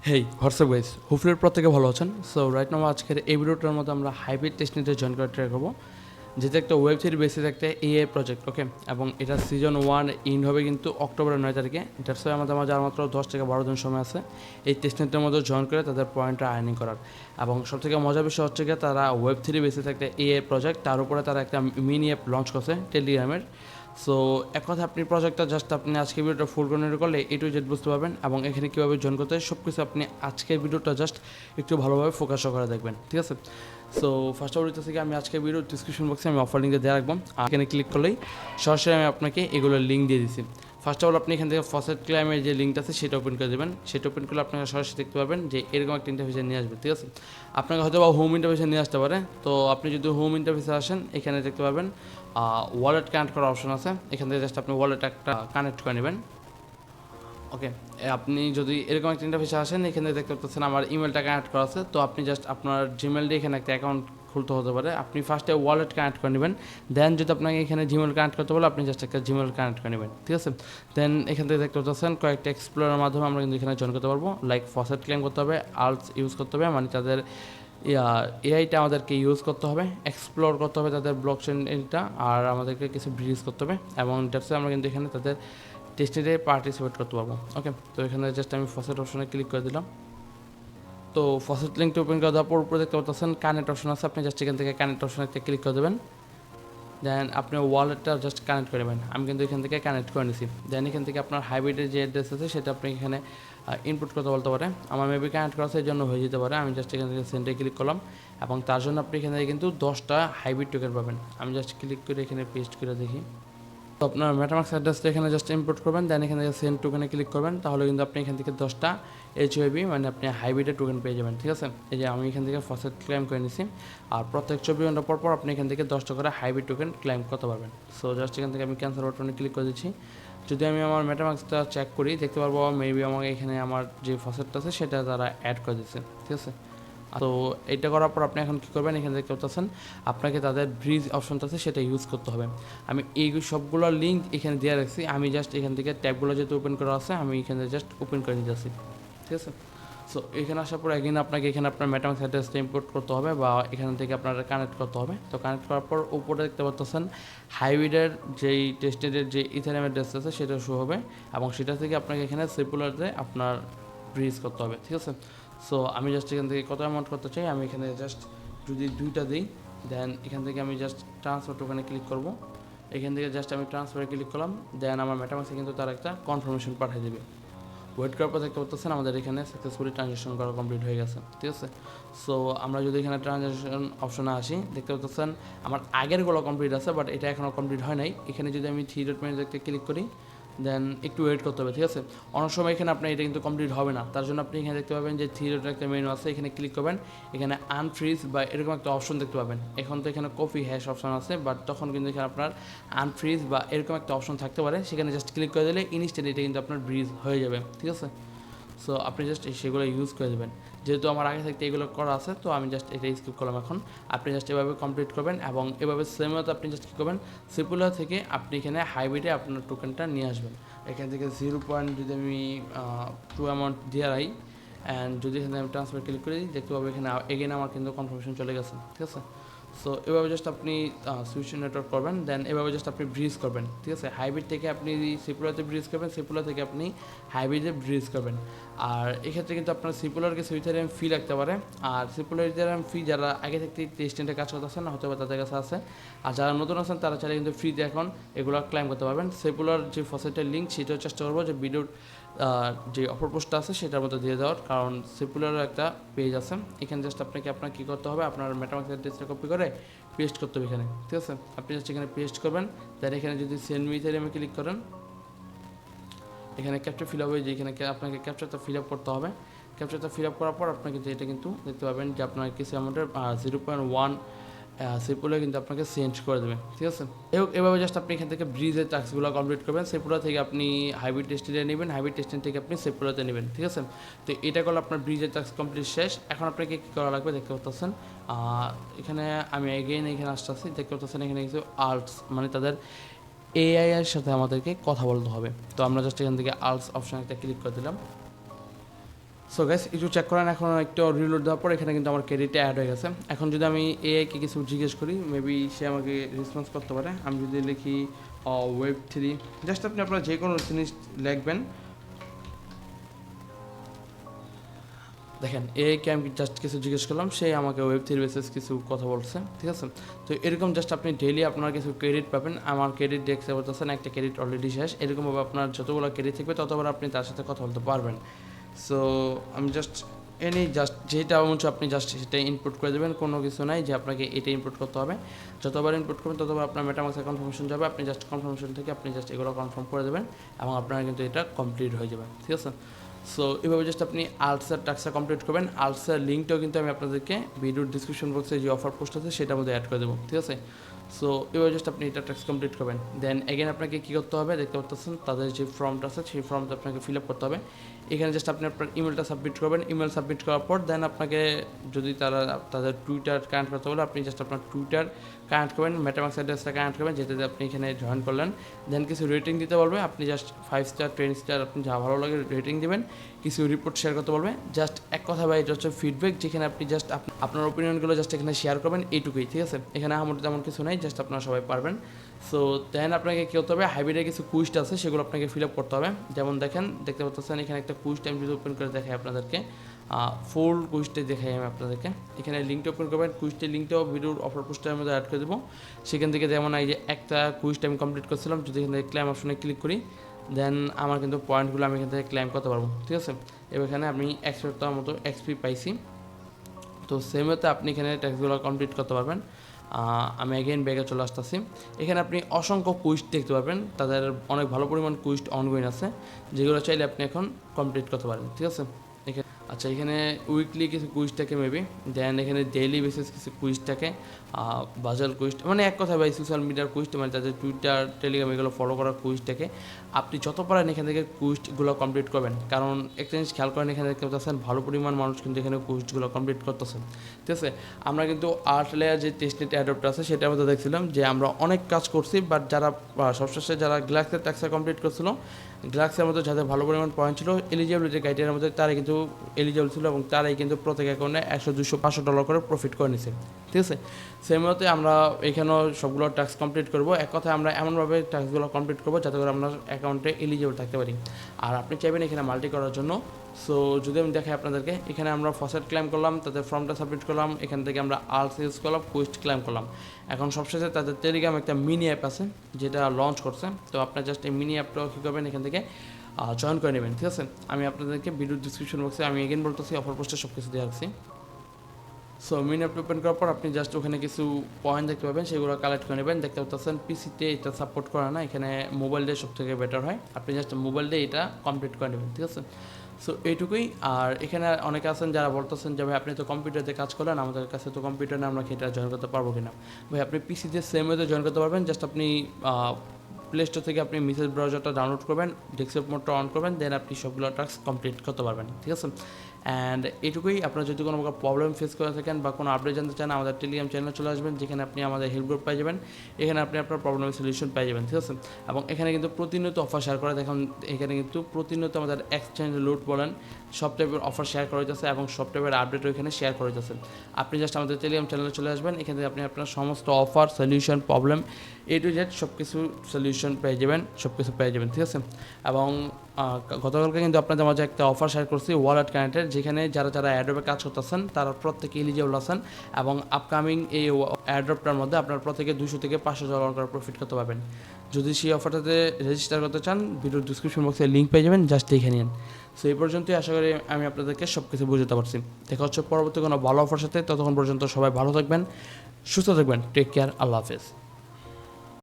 হেই WhatsApp guys, hopefully প্রত্যেকে ভালো আছেন। সো রাইট নাও আজকের এই ভিডিওটার মধ্যে আমরা হাইব্রিড টেস্টনেটে জয়েন করে ট্রাই করবো, যেটা একটা ওয়েব থ্রি বেসিস একটা এআই প্রজেক্ট। ওকে, এবং এটা সিজন 1 ইন হবে কিন্তু অক্টোবরের 9 তারিখে। এটার সাথে আমাদের মাঝে আর মাত্র 10 থেকে 12 দিন সময় আছে এই টেস্টনেটের মধ্যে জয়েন করে তাদের পয়েন্টটা আর্নিং করার। এবং সবথেকে মজার বিষয় হচ্ছে গিয়ে তারা ওয়েব থ্রি বেসিস একটা এআই প্রজেক্ট, তার উপরে তারা একটা মিনি অ্যাপ লঞ্চ করছে টেলিগ্রামের। সো এক কথা আপনি প্রজেক্টটা জাস্ট আপনি আজকে ভিডিওটা ফুল কন্টিনিউ করলে এ টু জেড বুঝতে পারবেন, এবং এখানে কীভাবে জয়েন করতে হয় সব কিছু আপনি আজকের ভিডিওটা জাস্ট একটু ভালোভাবে ফোকাস করে দেখবেন, ঠিক আছে। সো ফার্স্ট অফ অল থেকে আমি আজকের ভিডিও ডিসক্রিপশন বক্সে আমি অফার লিঙ্কে দিয়ে রাখবো, এখানে ক্লিক করলেই সরাসরি আমি আপনাকে এগুলোর লিঙ্ক দিয়ে দিচ্ছি। ফার্স্ট অফ অল আপনি এখান থেকে ফসেট ক্লাইমের যে লিঙ্কটা আছে সেটা ওপেন করে দেবেন। সেটা ওপেন করলে আপনারা সরাসরি দেখতে পাবেন যে এরকম একটা ইন্টারফেসে নিয়ে আসবে, ঠিক আছে। আপনাকে হয়তো বা হোম ইন্টারফেসে নিয়ে আসতে পারে। তো আপনি যদি হোম ইন্টারফেসে আসেন, এখানে দেখতে পাবেন ওয়ালেট কানেক্ট করার অপশন আছে। এখান থেকে জাস্ট আপনি ওয়ালেট একটা কানেক্ট করে নেবেন। ওকে, আপনি যদি এরকম একটা ইন্টারফেসে আসেন, এখানে দেখতে পাচ্ছেন আমার ইমেলটা কানেক্ট করা আছে। তো আপনি জাস্ট আপনার জিমেল দিয়ে এখানে একটা অ্যাকাউন্ট খুলতে হতে পারে। আপনি ফার্স্টে ওয়ালেট কানেক্ট করে নেবেন, দেন যদি আপনাকে এখানে জিমেল কানেক্ট করতে বলে আপনি জাস্ট একটা জিমেল কানেক্ট করে নেবেন, ঠিক আছে। দেন এখান থেকে দেখতে পাচ্ছেন কয়েকটা এক্সপ্লোরের মাধ্যমে আমরা কিন্তু এখানে জয়েন করতে পারবো। লাইক ফসেট ক্লেম করতে হবে, আলস ইউজ করতে হবে, মানে তাদের এআইটা আমাদেরকে ইউজ করতে হবে, এক্সপ্লোর করতে হবে তাদের ব্লক চেইনটা, আর আমাদেরকে কিছু ব্রিজ করতে হবে। এবং দ্যাটস আমরা কিন্তু এখানে তাদের টেস্টে পার্টিসিপেট করতে পারবো। ওকে, তো এখানে জাস্ট আমি ফসেট অপশনে ক্লিক করে দিলাম। তো ফসেট লিঙ্কটা ওপেন করে দেওয়ার পর উপরে দেখতে পাচ্ছেন কানেক্ট অপশন আছে। আপনি জাস্ট এখান থেকে কানেক্ট অপশনে ক্লিক করে দেবেন। দেন আপনি ওয়ালেটটা জাস্ট কানেক্ট করে নেবেন। আমি কিন্তু এখান থেকে কানেক্ট করে নিছি। দেন এখান থেকে আপনার হাইব্রিডের যে অ্যাড্রেস আছে সেটা আপনি এখানে ইনপুট করতে বলতে পারে। আমার মেবি কানেক্ট করা সেই জন্য হয়ে যেতে পারে। আমি জাস্ট এখান থেকে সেন্ডে ক্লিক করলাম, এবং তার জন্য আপনি এখান থেকে কিন্তু 10টা হাইব্রিড টোকেন পাবেন। আমি জাস্ট ক্লিক করে এখানে পেস্ট করে দেখি। তো আপনার মেটামাক্স অ্যাড্রেসটা এখানে জাস্ট ইম্পোর্ট করবেন, দেন এখান থেকে সেন্ড টোকেনে ক্লিক করবেন। তাহলে কিন্তু আপনি এখান থেকে 10টা এইচওআইবি মানে আপনি হাইব্রিডের টোকেন পেয়ে যাবেন, ঠিক আছে। এই যে আমি এখান থেকে ফসেট ক্লেম করে নিছি, আর প্রত্যেক 24 ঘন্টা পর আপনি এখান থেকে 10টা করে হাইব্রিড টোকেন ক্লেম করতে পারবেন। সো জাস্ট এখান থেকে আমি ক্যান্সেল বাটনে ক্লিক করে দিচ্ছি। যদি আমি আমার মেটামাক্সটা চেক করি, দেখতে পারবো মেবি আমাকে এখানে আমার যে ফসেটটা আছে সেটা তারা অ্যাড করে দিচ্ছে, ঠিক আছে। তো এটা করার পর আপনি এখন কী করবেন, এখানে দেখতে পাচ্ছেন আপনাকে তাদের ব্রিজ অপশনটা আছে সেটা ইউজ করতে হবে। আমি এই সবগুলো লিঙ্ক এখানে দিয়ে রাখছি। আমি জাস্ট এখান থেকে ট্যাবগুলো যেহেতু ওপেন করা আছে, আমি এখানে জাস্ট ওপেন করে নিতে আসি, ঠিক আছে। সো এখানে আসার পর একদিন আপনাকে এখানে আপনার মেটামাক্স অ্যাড্রেসটা ইম্পোর্ট করতে হবে, বা এখান থেকে আপনারা কানেক্ট করতে হবে। তো কানেক্ট করার পর উপরে দেখতে পাচ্ছেন হাইব্রিডের যেই টেস্টেডের যে ইথারিয়াম অ্যাড্রেস আছে সেটা শো হবে, এবং সেটা থেকে আপনাকে এখানে সিপুলারতে আপনার ব্রিজ করতে হবে, ঠিক আছে। সো আমি জাস্ট এখান থেকে কত অ্যামাউন্ট করতে চাই, আমি এখানে জাস্ট যদি 2টা দিই, দেন এখান থেকে আমি জাস্ট ট্রান্সফার টোকেনে ক্লিক করব। এখান থেকে জাস্ট আমি ট্রান্সফারে ক্লিক করলাম, দেন আমার মেটামাক্সে কিন্তু তার একটা কনফার্মেশন পাঠিয়ে দেবে। ওয়েট করার পর দেখতে পাচ্ছেন আমাদের এখানে সাকসেসফুলি ট্রানজ্যাকশন করা কমপ্লিট হয়ে গেছে, ঠিক আছে। সো আমরা যদি এখানে ট্রানজ্যাকশন অপশনে আসি, দেখতে পাচ্ছেন আমার আগেরগুলো কমপ্লিট আছে, বাট এটা এখনও কমপ্লিট হয় নাই। এখানে যদি আমি 3 ডট মেনু দেখতে ক্লিক করি, দেন একটু ওয়েট করতে হবে, ঠিক আছে। অনেক সময় এখানে আপনার এটা কিন্তু কমপ্লিট হবে না, তার জন্য আপনি এখানে দেখতে পাবেন যে 3 ডট একটা মেনু আছে, এখানে ক্লিক করবেন। এখানে আনফ্রিজ বা এরকম একটা অপশন দেখতে পাবেন। এখন তো এখানে কপি হ্যাশ অপশন আছে, বাট তখন কিন্তু এখানে আপনার আনফ্রিজ বা এরকম একটা অপশন থাকতে পারে। সেখানে জাস্ট ক্লিক করে দিলে ইনস্ট্যান্ট এটা কিন্তু আপনার ব্রিজ হয়ে যাবে, ঠিক আছে। সো আপনি জাস্ট সেগুলো ইউজ করে দেবেন। যেহেতু আমার আগে থেকে এগুলো করা আছে, তো আমি জাস্ট এটা স্কিপ করলাম। এখন আপনি জাস্ট এভাবে কমপ্লিট করবেন, এবং এভাবে সেম মতো আপনি জাস্ট কী করবেন, সিপুলার থেকে আপনি এখানে হাইব্রিডে আপনার টোকেনটা নিয়ে আসবেন। এখান থেকে 0. যদি আমি 2 অ্যামাউন্ট দিয়ে রাই, অ্যান্ড যদি এখানে আমি ট্রান্সফার ক্লিক করে দিই, দেখতে পাবো এখানে এগেন আমার কিন্তু কনফার্মেশন চলে গেছে, ঠিক আছে। সো এভাবে জাস্ট আপনি সুইচ নেটওয়ার্ক করবেন, দেন এভাবে জাস্ট আপনি ব্রিজ করবেন, ঠিক আছে। হাইব্রিড থেকে আপনি সিপুলাতে ব্রিজ করবেন, সিপুলার থেকে আপনি হাইব্রিডে ব্রিজ করবেন। আর এক্ষেত্রে কিন্তু আপনার সিপুলার কিছু ইথারিয়াম ফি লাগতে পারে। আর সিপুলার ইথারিয়াম ফি যারা আগে থেকে টেস্টেন্টে কাজ করতেছেন হয়তো বা তাদের কাছে আছে, আর যারা নতুন আছেন তারা চাইলে কিন্তু ফ্রিতে এখন এগুলো ক্লাইম করতে পারবেন। সিপুলার যে ফসেটের লিঙ্ক সেটাও চেষ্টা করবো যে ভিডিওর যে অপর পোস্টটা আছে সেটার মধ্যে দিয়ে দেওয়ার, কারণ সিপুলারও একটা পেজ আছে। এখানে জাস্ট আপনার কী করতে হবে, আপনার মেটামাক্স অ্যাড্রেসটা কপি করে পেস্ট করতে হবে এখানে, ঠিক আছে। আপনি জাস্ট এখানে পেস্ট করবেন, তার এখানে যদি সেন্ড মি ইথারিয়ামে ক্লিক করেন, এখানে ক্যাপচার ফিল হবে, যে এখানে আপনাকে ক্যাপচারটা ফিল আপ করতে হবে। ক্যাপচারটা ফিল আপ করার পর আপনাকে এটা কিন্তু দেখতে পাবেন যে আপনার কিছু অ্যামাউন্টের 0.1 সিপুলে কিন্তু আপনাকে চেঞ্জ করে দেবে, ঠিক আছে। এভাবে জাস্ট আপনি এখান থেকে ব্রিজের টাস্কগুলো কমপ্লিট করবেন। সেপুলা থেকে আপনি হাইব্রিড টেস্টিংয়ে নেবেন, হাইব্রিড টেস্টিং থেকে আপনি সেপুলাতে নেবেন, ঠিক আছে। তো এটা করলে আপনার ব্রিজের টাস্ক কমপ্লিট শেষ। এখন আপনাকে কী করা লাগবে দেখতে পাচ্ছেন, এখানে আমি এগেইন এখানে আসতেছি, দেখতে পাচ্ছেন এখানে কিছু আর্টস মানে তাদের এআই এর সাথে আমাদেরকে কথা বলতে হবে। তো আমরা জাস্ট এখান থেকে আলস অপশন একটা ক্লিক করে দিলাম। সো গাইস একটু চেক করেন, এখন একটু রিলোড দেওয়ার পর এখানে কিন্তু আমার ক্রেডিটে অ্যাড হয়ে গেছে। এখন যদি আমি এআইকে কিছু জিজ্ঞেস করি, মেবি সে আমাকে রেসপন্স করতে পারে। আমি যদি লিখি Web3, জাস্ট আপনি আপনার যে কোনো জিনিস লিখবেন। দেখেন এআইকে আমি জাস্ট কিছু জিজ্ঞেস করলাম, সে আমাকে Web3 বেসিস কিছু কথা বলছে, ঠিক আছে। তো এরকম জাস্ট আপনি ডেইলি আপনার কিছু ক্রেডিট পাবেন। আমার ক্রেডিট দেখতে পাচ্ছেন একটা ক্রেডিট অলরেডি শেষ। এরকমভাবে আপনার যতগুলো ক্রেডিট থাকবে ততবার আপনি তার সাথে কথা বলতে পারবেন। সো আমি জাস্ট যেটা হচ্ছে আপনি জাস্ট সেটা ইনপুট করে দেবেন, কোনো কিছু নাই যে আপনাকে এটা ইনপুট করতে হবে। যতবার ইনপুট করবেন ততবার আপনার মেটামাক্সে কনফার্মেশন যাবে, আপনি জাস্ট কনফার্মেশন থেকে আপনি জাস্ট এগুলো কনফার্ম করে দেবেন এবং আপনার কিন্তু এটা কমপ্লিট হয়ে যাবে, ঠিক আছে। সো এভাবে জাস্ট আপনি আলসার টাস্কটা কমপ্লিট করবেন। আলসার লিঙ্কটাও কিন্তু আমি আপনাদেরকে ভিডিওর ডিসক্রিপশন বক্সে যে অফার পোস্ট আছে সেটার মধ্যে অ্যাড করে দেবো, ঠিক আছে। সো এভাবে জাস্ট আপনি এটা টাস্ক কমপ্লিট করবেন। দেন এগেন আপনাকে কী করতে হবে, দেখতে পাচ্ছেন তাদের যে ফর্মটা আছে সেই ফর্মটা আপনাকে ফিল আপ করতে হবে। এখানে জাস্ট আপনি আপনার ইমেলটা সাবমিট করবেন। ইমেল সাবমিট করার পর দেন আপনাকে যদি তাদের টুইটার কানেক্ট করতে বলে, আপনি জাস্ট আপনার টুইটার কানেক্ট করবেন, মেটামাক্স অ্যাড্রেসটা কানেক্ট করবেন যেটাতে আপনি এখানে জয়েন করলেন। দেন কিছু রেটিং দিতে বলবে, আপনি জাস্ট 5 স্টার 10 স্টার আপনি যা ভালো লাগে রেটিং দেবেন। কিছু রিপোর্ট শেয়ার করতে বলবে, জাস্ট এক কথা ভাই এটা হচ্ছে ফিডব্যাক, যেখানে আপনি জাস্ট আপনার ওপিনিয়নগুলো জাস্ট এখানে শেয়ার করবেন, এইটুকুই, ঠিক আছে। এখানে আমার তেমন কিছু নাই, জাস্ট আপনারা সবাই পারবেন। সো দেন আপনাকে কী করতে হবে, হাইব্রিডের কিছু কুইজটা আছে সেগুলো আপনাকে ফিল আপ করতে হবে। যেমন দেখতে পাচ্ছেন এখানে একটা কুইজটা আমি যদি ওপেন করে দেখাই আপনাদেরকে, ফুল কুইজটা দেখাই আমি আপনাদেরকে। এখানে লিঙ্কটা ওপেন করবেন, কুইজটির লিঙ্কটাও ভিডিওর অফার পোস্টের মধ্যে অ্যাড করে দেবো। সেখান থেকে যেমন এই যে একটা কুইজটা আমি কমপ্লিট করছিলাম, যদি এখান থেকে ক্লেম অপশনে ক্লিক করি দেন আমার কিন্তু পয়েন্টগুলো আমি এখান থেকে ক্লেম করতে পারবো, ঠিক আছে। এবার এখানে আমি 100টার মতো এক্সপি পাইছি। তো সেম ওয়েতে আপনি এখানে ট্যাক্সগুলো কমপ্লিট করতে পারবেন। আমি এগেইন ব্যাগে চলে আসতেছি। এখানে আপনি অসংখ্য কুইজ দেখতে পারবেন, তাদের অনেক ভালো পরিমাণ কুইজ অনগোয়িং আছে, যেগুলো চাইলে আপনি এখন কমপ্লিট করতে পারেন, ঠিক আছে। আচ্ছা এখানে উইকলি কিছু কুইজ থাকে মেবি, দেন এখানে ডেইলি বেসিস কিছু কুইজ থাকে, বাজার কুইজ, মানে এক কথা ভাই সোশ্যাল মিডিয়ার কুইজ, মানে তাদের টুইটার টেলিগ্রাম এগুলো ফলো করার কুইজ থাকে। আপনি যত পারেন এখান থেকে কুইজগুলো কমপ্লিট করবেন, কারণ একটা জিনিস খেয়াল করেন এখানে দেখতে পাচ্ছেন ভালো পরিমাণ মানুষ কিন্তু এখানে কুইজগুলো কমপ্লিট করতেছেন, ঠিক আছে। আমরা কিন্তু আর্ট লেয়ার যে টেস্টনেট অ্যাডপ্ট আছে সেটার মধ্যে দেখছিলাম যে আমরা অনেক কাজ করছি, বাট যারা সবশেষে যারা গ্লাক্সের ট্যাক্সটা কমপ্লিট করছিল, গ্লাক্সের মধ্যে যাদের ভালো পরিমাণ পয়েন্ট ছিল এলিজিবিলিটি ক্রাইটেরিয়ার মধ্যে, তারা কিন্তু এলিজিবল ছিল এবং তারাই কিন্তু প্রত্যেক অ্যাকাউন্টে 100, 200, $500 করে প্রফিট করে নিছে, ঠিক আছে। সেই মতে আমরা এখানেও সবগুলো টাস্ক কমপ্লিট করব। এক কথায় আমরা এমনভাবে টাস্কগুলো কমপ্লিট করবো যাতে করে আমরা অ্যাকাউন্টে এলিজিবল থাকতে পারি। আর আপনি চাইবেন এখানে মাল্টি করার জন্য। সো যদি আমি দেখাই আপনাদেরকে, এখানে আমরা ফসেট ক্লেম করলাম, তাদের ফর্মটা সাবমিট করলাম, এখান থেকে আমরা আলস ইউজ করলাম, কুইস্ট ক্লেম করলাম। এখন সবশেষে তাদের টেলিগ্রাম একটা মিনি অ্যাপ আছে যেটা লঞ্চ করছে, তো আপনার জাস্ট এই মিনি অ্যাপটাও কী করবেন এখান থেকে জয়েন করে নেবেন, ঠিক আছে। আমি আপনাদেরকে ভিডিও ডিসক্রিপশন বক্সে আমি এগেন বলতেছি অফার পোস্টে সব কিছু দিয়ে রাখছি। সো মিনি অ্যাপ ওপেন করার পর আপনি জাস্ট ওখানে কিছু পয়েন্ট দেখতে পাবেন, সেগুলো কালেক্ট করে নেবেন। দেখতে পাচ্ছেন পিসিতে এটা সাপোর্ট করে না, এখানে মোবাইল দিয়ে সব থেকে বেটার হয়, আপনি জাস্ট মোবাইল দিয়ে এটা কমপ্লিট করে নেবেন, ঠিক আছে। সো এইটুকুই। আর এখানে অনেকে আছেন যারা বলতেছেন যে ভাই আপনি তো কম্পিউটারে কাজ করলেন, আমাদের কাছে তো কম্পিউটার না, আমরা এটা জয়েন করতে পারবো কিনা। ভাই আপনি পিসিতে সেম ওয়েতে জয়েন করতে পারবেন, জাস্ট আপনি প্লে স্টোর থেকে আপনি মেসেজ ব্রাউজারটা ডাউনলোড করবেন, ডেস্কটপ মোডটা অন করবেন, দেন আপনি সবগুলো টাস্ক কমপ্লিট করতে পারবেন, ঠিক আছে। অ্যান্ড এইটুকুই। আপনার যদি কোনো প্রবলেম ফেস করে থাকেন বা কোনো আপডেট জানতে চান, আমাদের টেলিগ্রাম চ্যানেলে চলে আসবেন, যেখানে আপনি আমাদের হেল্প গ্রুপ পেয়ে যাবেন। এখানে আপনি আপনার প্রবলেমের সলিউশন পেয়ে যাবেন, ঠিক আছে। এবং এখানে কিন্তু প্রতিনিয়ত অফার শেয়ার করে দেখুন, এখানে কিন্তু প্রতিনিয়ত আমাদের এক্সচেঞ্জ লুট বলেন সব টাইপের অফার শেয়ার করা যাচ্ছে এবং সব টাইপের আপডেটও এখানে শেয়ার করা যাচ্ছে। আপনি জাস্ট আমাদের টেলিগ্রাম চ্যানেলে চলে আসবেন, এখানে আপনি আপনার সমস্ত offer, solution, problem A to Z সব কিছু সলিউশন পেয়ে যাবেন, সব কিছু পেয়ে যাবেন, ঠিক আছে। এবং গতকালকে কিন্তু আপনাদের মাঝে একটা অফার শেয়ার করছি ওয়ালেট কানেক্টেড, যেখানে যারা যারা অ্যাড্রপে কাজ করতেছেন তারা প্রত্যেকে এলিজিবল আছেন এবং আপকামিং এই অ্যাড্রপটার মধ্যে আপনার প্রত্যেকে $200 থেকে $500 করে প্রফিট করতে পারবেন। যদি সেই অফারটাতে রেজিস্টার করতে চান, ভিডিওর ডিসক্রিপশন বক্সে লিঙ্ক পেয়ে যাবেন, জাস্ট দেখে নিন। সো এই পর্যন্তই, আশা করি আমি আপনাদেরকে সব কিছু বুঝতে পারছি। দেখা হচ্ছে পরবর্তী কোনো ভালো অফার সাথে, ততক্ষণ পর্যন্ত সবাই ভালো থাকবেন, সুস্থ থাকবেন, টেক কেয়ার, আল্লাহ হাফেজ।